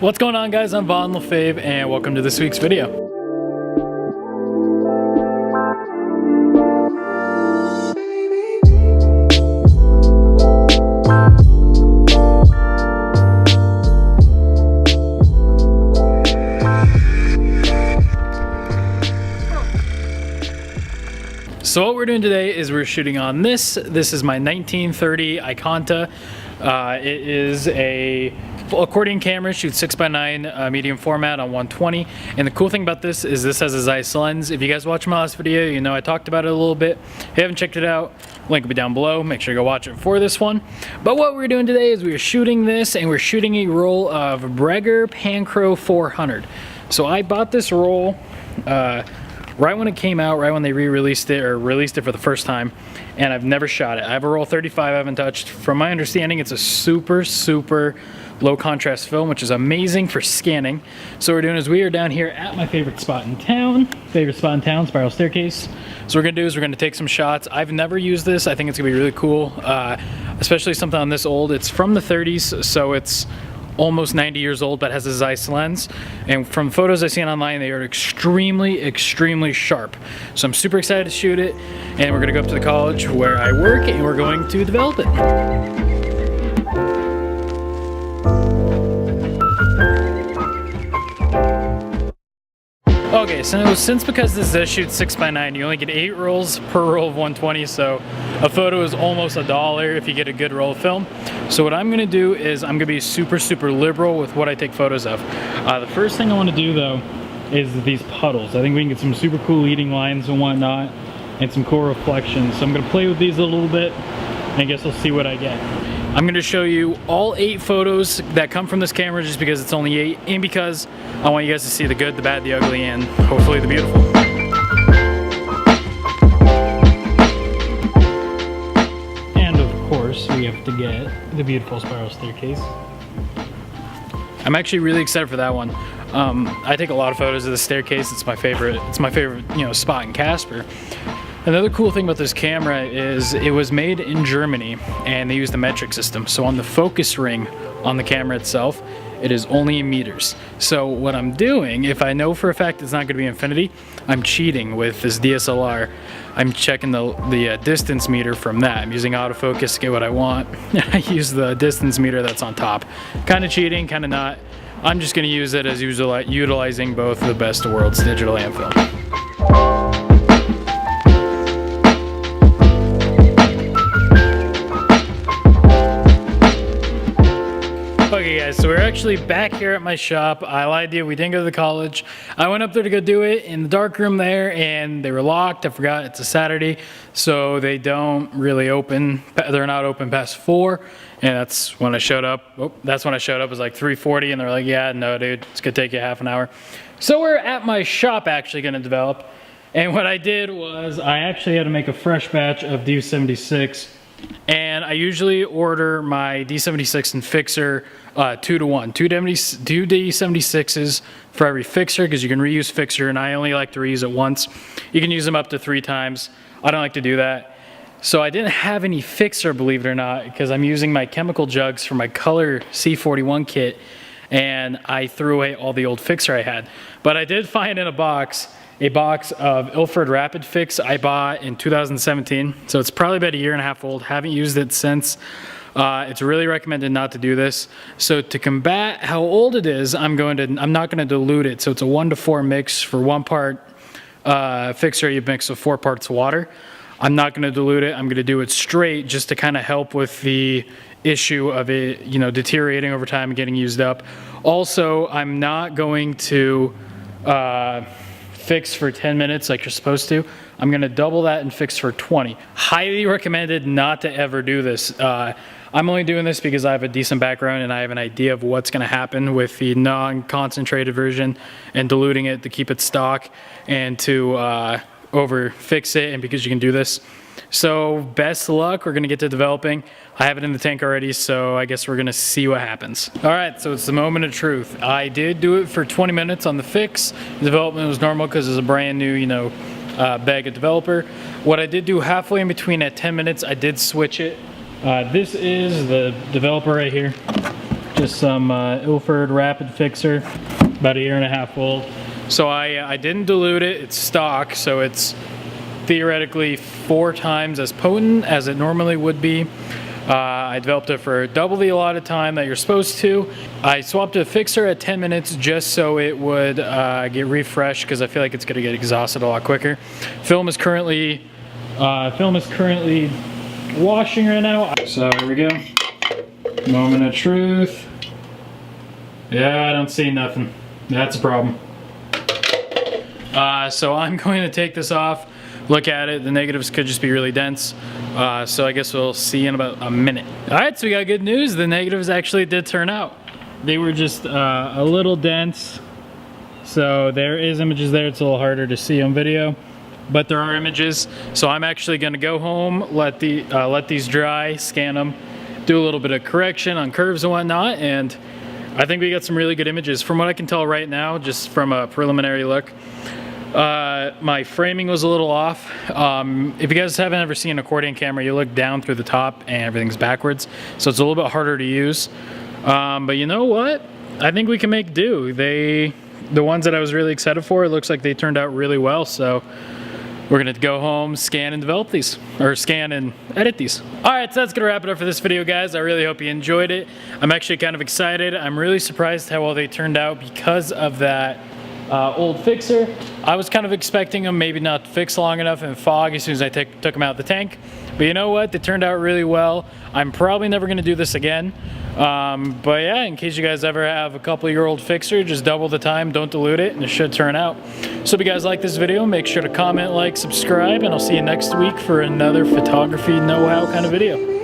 What's going on, guys? I'm LaFave and welcome to this week's video. So what we're doing today is we're shooting on this. This is my 1930 Ikonta. It is a accordion camera, shoots 6x9 medium format on 120. And the cool thing about this is this has a Zeiss lens. If you guys watched my last video, you know I talked about it a little bit. If you haven't checked it out, link will be down below. Make sure you go watch it for this one. But what we're doing today is we're shooting this, and we're shooting a roll of Breger Pancro 400. So I bought this roll right when it came out, right when they re-released it, or released it for the first time, and I've never shot it. I have a roll 35 I haven't touched. From my understanding, it's a super low contrast film, which is amazing for scanning. So what we're doing is we are down here at my favorite spot in town, Spiral Staircase. So what we're gonna do is we're gonna take some shots. I've never used this. I think it's gonna be really cool, especially something on this old. It's from the 30s, so it's almost 90 years old, but has a Zeiss lens. And from photos I've seen online, they are extremely sharp. So I'm super excited to shoot it, and we're gonna go up to the college where I work, and we're going to develop it. Okay, so since because this does shoot 6x9, you only get 8 rolls per roll of 120, so a photo is almost $1 if you get a good roll of film. So what I'm gonna do is I'm gonna be super liberal with what I take photos of. The first thing I wanna do though is these puddles. I think we can get some super cool leading lines and whatnot, and some cool reflections. So I'm gonna play with these a little bit, and I guess we'll see what I get. I'm going to show you all 8 photos that come from this camera just because it's only 8, and because I want you guys to see the good, the bad, the ugly, and hopefully the beautiful. And of course, we have to get the beautiful Spiral Staircase. I'm actually really excited for that one. I take a lot of photos of the staircase. It's my favorite, spot in Casper. Another cool thing about this camera is it was made in Germany, and they use the metric system. So on the focus ring on the camera itself, it is only in meters. So what I'm doing, if I know for a fact it's not going to be infinity, I'm cheating with this DSLR. I'm checking the distance meter from that. I'm using autofocus to get what I want. I use the distance meter that's on top. Kind of cheating, kind of not. I'm just going to use it as utilizing both the best of worlds, digital and film. Okay guys, so we're actually back here at my shop. I lied to you, we didn't go to the college. I went up there to go do it in the dark room there, and they were locked. I forgot it's a Saturday, so they don't really open. They're not open past 4, and that's when I showed up. Oh, that's when I showed up. It was like 3:40, and they're like, yeah, no dude, it's gonna take you half an hour. So we're at my shop actually gonna develop, and what I did was I actually had to make a fresh batch of D76. And I usually order my D76 and fixer 2-to-1. 2 D76s for every fixer, because you can reuse fixer, and I only like to reuse it once. You can use them up to 3 times. I don't like to do that. So I didn't have any fixer, believe it or not, because I'm using my chemical jugs for my color C41 kit, and I threw away all the old fixer I had. But I did find in a box of Ilford Rapid Fix I bought in 2017. So it's probably about 1.5 years old. Haven't used it since. It's really recommended not to do this. So to combat how old it is, I'm not gonna dilute it. So it's a 1-to-4 mix. For 1 part fixer, you mix with 4 parts water. I'm not gonna dilute it. I'm gonna do it straight just to kind of help with the issue of it, deteriorating over time and getting used up. Also, I'm not going to fix for 10 minutes like you're supposed to. I'm gonna double that and fix for 20. Highly recommended not to ever do this. I'm only doing this because I have a decent background and I have an idea of what's gonna happen with the non-concentrated version, and diluting it to keep it stock and to over fix it, and because you can do this. So best of luck. We're gonna get to developing. I have it in the tank already, so I guess we're gonna see what happens. All right, so it's the moment of truth. I did do it for 20 minutes on the fix. The development was normal because it's a brand new, bag of developer. What I did do halfway in between at 10 minutes, I did switch it. This is the developer right here. Just some Ilford Rapid Fixer, about 1.5 years old. So I didn't dilute it, it's stock, so it's theoretically 4 times as potent as it normally would be. I developed it for double the allotted time that you're supposed to. I swapped a fixer at 10 minutes just so it would get refreshed, because I feel like it's gonna get exhausted a lot quicker. Film is currently washing right now. So here we go. Moment of truth. Yeah, I don't see nothing. That's a problem. So I'm going to take this off, look at it. The negatives could just be really dense. So I guess we'll see in about a minute. All right, so we got good news. The negatives actually did turn out. They were just a little dense. So there is images there. It's a little harder to see on video, but there are images. So I'm actually gonna go home, let these dry, scan them, do a little bit of correction on curves and whatnot, and I think we got some really good images. From what I can tell right now, just from a preliminary look, my framing was a little off. If you guys haven't ever seen an accordion camera, you look down through the top and everything's backwards, so it's a little bit harder to use. But you know what? I think we can make do. The ones that I was really excited for, it looks like they turned out really well, so we're gonna go home, scan and develop these, or scan and edit these. All right, so that's gonna wrap it up for this video, guys. I really hope you enjoyed it. I'm actually kind of excited. I'm really surprised how well they turned out because of that old fixer. I was kind of expecting them maybe not to fix long enough and fog as soon as I took them out of the tank. But you know what? They turned out really well. I'm probably never gonna do this again. But yeah, in case you guys ever have a couple-year-old fixer, just double the time, don't dilute it, and it should turn out. So if you guys like this video, make sure to comment, like, subscribe, and I'll see you next week for another photography know-how kind of video.